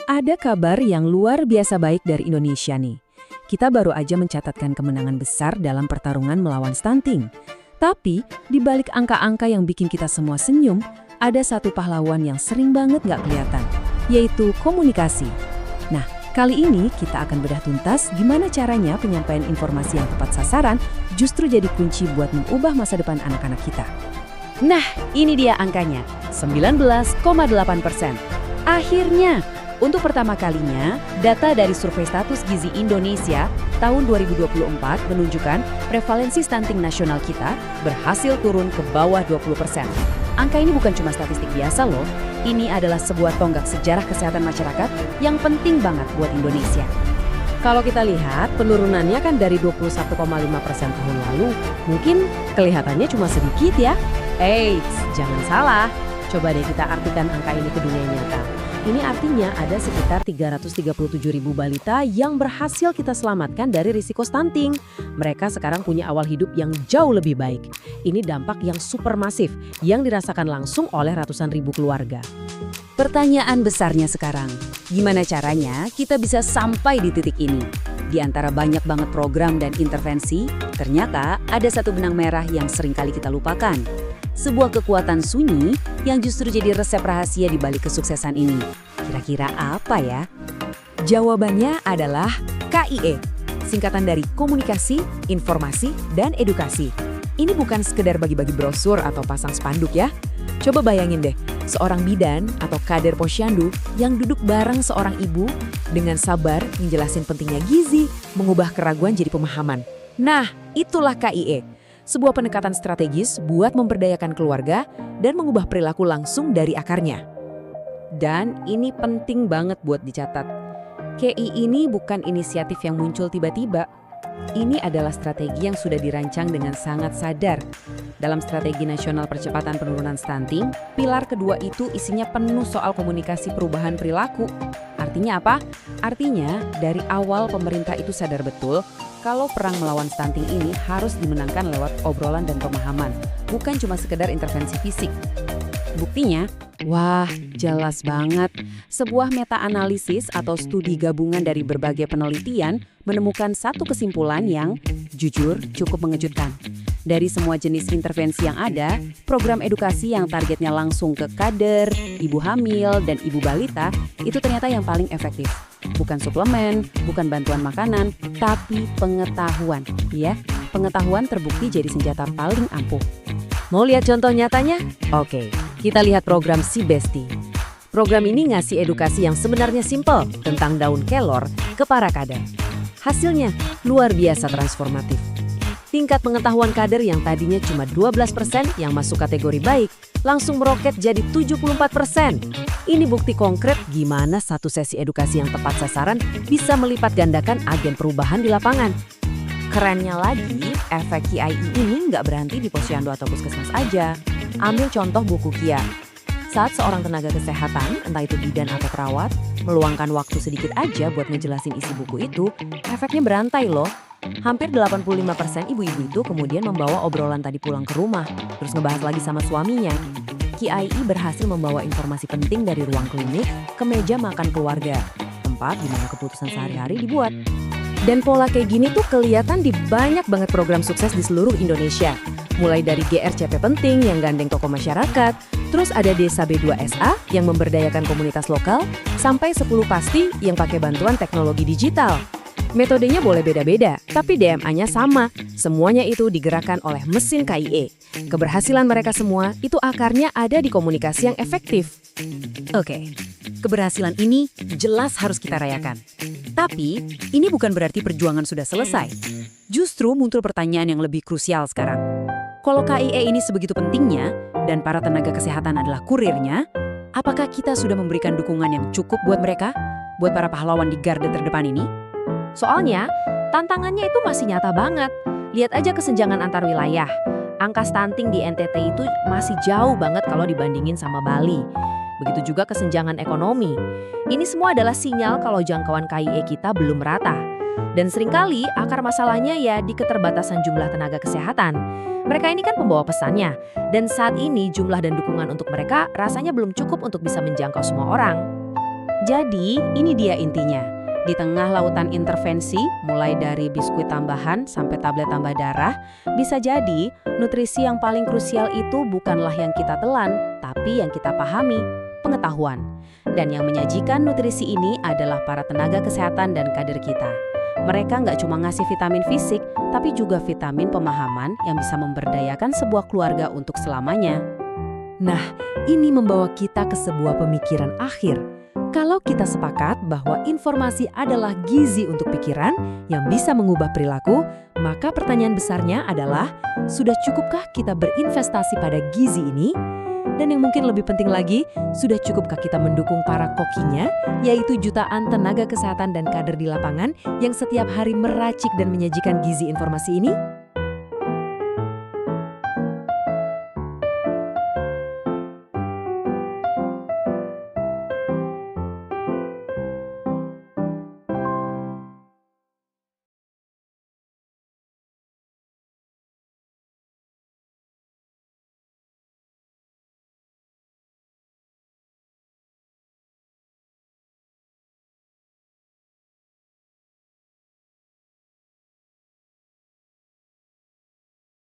Ada kabar yang luar biasa baik dari Indonesia nih. Kita baru aja mencatatkan kemenangan besar dalam pertarungan melawan stunting. Tapi, di balik angka-angka yang bikin kita semua senyum, ada satu pahlawan yang sering banget nggak kelihatan, yaitu komunikasi. Nah, kali ini kita akan bedah tuntas gimana caranya penyampaian informasi yang tepat sasaran justru jadi kunci buat mengubah masa depan anak-anak kita. Nah, ini dia angkanya, 19,8%. Akhirnya, untuk pertama kalinya, data dari Survei Status Gizi Indonesia tahun 2024 menunjukkan prevalensi stunting nasional kita berhasil turun ke bawah 20%. Angka ini bukan cuma statistik biasa loh, ini adalah sebuah tonggak sejarah kesehatan masyarakat yang penting banget buat Indonesia. Kalau kita lihat, penurunannya kan dari 21,5% tahun lalu, mungkin kelihatannya cuma sedikit ya. Eits, jangan salah. Coba deh kita artikan angka ini ke dunia nyata. Ini artinya ada sekitar 337.000 balita yang berhasil kita selamatkan dari risiko stunting. Mereka sekarang punya awal hidup yang jauh lebih baik. Ini dampak yang super masif yang dirasakan langsung oleh ratusan ribu keluarga. Pertanyaan besarnya sekarang, gimana caranya kita bisa sampai di titik ini? Di antara banyak banget program dan intervensi, ternyata ada satu benang merah yang seringkali kita lupakan. Sebuah kekuatan sunyi yang justru jadi resep rahasia di balik kesuksesan ini. Kira-kira apa ya? Jawabannya adalah KIE, singkatan dari Komunikasi, Informasi, dan Edukasi. Ini bukan sekedar bagi-bagi brosur atau pasang spanduk ya. Coba bayangin deh, seorang bidan atau kader posyandu yang duduk bareng seorang ibu dengan sabar menjelasin pentingnya gizi, mengubah keraguan jadi pemahaman. Nah, itulah KIE. Sebuah pendekatan strategis buat memberdayakan keluarga dan mengubah perilaku langsung dari akarnya. Dan ini penting banget buat dicatat. KI ini bukan inisiatif yang muncul tiba-tiba. Ini adalah strategi yang sudah dirancang dengan sangat sadar. Dalam Strategi Nasional Percepatan Penurunan Stunting, pilar kedua itu isinya penuh soal komunikasi perubahan perilaku. Artinya apa? Artinya dari awal pemerintah itu sadar betul kalau perang melawan stunting ini harus dimenangkan lewat obrolan dan pemahaman, bukan cuma sekedar intervensi fisik. Buktinya, wah jelas banget. Sebuah meta-analisis atau studi gabungan dari berbagai penelitian menemukan satu kesimpulan yang, jujur, cukup mengejutkan. Dari semua jenis intervensi yang ada, program edukasi yang targetnya langsung ke kader, ibu hamil, dan ibu balita, itu ternyata yang paling efektif. Bukan suplemen, bukan bantuan makanan, tapi pengetahuan. Ya, pengetahuan terbukti jadi senjata paling ampuh. Mau lihat contoh nyatanya? Oke, kita lihat program Si Besti. Program ini ngasih edukasi yang sebenarnya simpel tentang daun kelor ke para kader. Hasilnya luar biasa transformatif. Tingkat pengetahuan kader yang tadinya cuma 12% yang masuk kategori baik, langsung meroket jadi 74%. Ini bukti konkret gimana satu sesi edukasi yang tepat sasaran bisa melipat gandakan agen perubahan di lapangan. Kerennya lagi, efek KIE ini nggak berhenti di posyandu atau puskesmas aja. Ambil contoh buku Kia. Saat seorang tenaga kesehatan, entah itu bidan atau perawat, meluangkan waktu sedikit aja buat ngejelasin isi buku itu, efeknya berantai loh. Hampir 85% ibu-ibu itu kemudian membawa obrolan tadi pulang ke rumah, terus ngebahas lagi sama suaminya. KIE berhasil membawa informasi penting dari ruang klinik ke meja makan keluarga, tempat di mana keputusan sehari-hari dibuat. Dan pola kayak gini tuh kelihatan di banyak banget program sukses di seluruh Indonesia. Mulai dari GRCP penting yang gandeng tokoh masyarakat, terus ada Desa B2SA yang memberdayakan komunitas lokal, sampai 10 Pasti yang pakai bantuan teknologi digital. Metodenya boleh beda-beda, tapi DMA-nya sama. Semuanya itu digerakkan oleh mesin KIE. Keberhasilan mereka semua itu akarnya ada di komunikasi yang efektif. Oke, keberhasilan ini jelas harus kita rayakan. Tapi, ini bukan berarti perjuangan sudah selesai. Justru muncul pertanyaan yang lebih krusial sekarang. Kalau KIE ini sebegitu pentingnya, dan para tenaga kesehatan adalah kurirnya, apakah kita sudah memberikan dukungan yang cukup buat mereka? Buat para pahlawan di garda terdepan ini? Soalnya, tantangannya itu masih nyata banget. Lihat aja kesenjangan antar wilayah. Angka stunting di NTT itu masih jauh banget kalau dibandingin sama Bali. Begitu juga kesenjangan ekonomi. Ini semua adalah sinyal kalau jangkauan KIE kita belum merata. Dan seringkali akar masalahnya ya di keterbatasan jumlah tenaga kesehatan. Mereka ini kan pembawa pesannya. Dan saat ini jumlah dan dukungan untuk mereka rasanya belum cukup untuk bisa menjangkau semua orang. Jadi, ini dia intinya. Di tengah lautan intervensi, mulai dari biskuit tambahan sampai tablet tambah darah, bisa jadi nutrisi yang paling krusial itu bukanlah yang kita telan, tapi yang kita pahami, pengetahuan. Dan yang menyajikan nutrisi ini adalah para tenaga kesehatan dan kader kita. Mereka nggak cuma ngasih vitamin fisik, tapi juga vitamin pemahaman yang bisa memberdayakan sebuah keluarga untuk selamanya. Nah, ini membawa kita ke sebuah pemikiran akhir. Kalau kita sepakat bahwa informasi adalah gizi untuk pikiran yang bisa mengubah perilaku, maka pertanyaan besarnya adalah, sudah cukupkah kita berinvestasi pada gizi ini? Dan yang mungkin lebih penting lagi, sudah cukupkah kita mendukung para kokinya, yaitu jutaan tenaga kesehatan dan kader di lapangan yang setiap hari meracik dan menyajikan gizi informasi ini?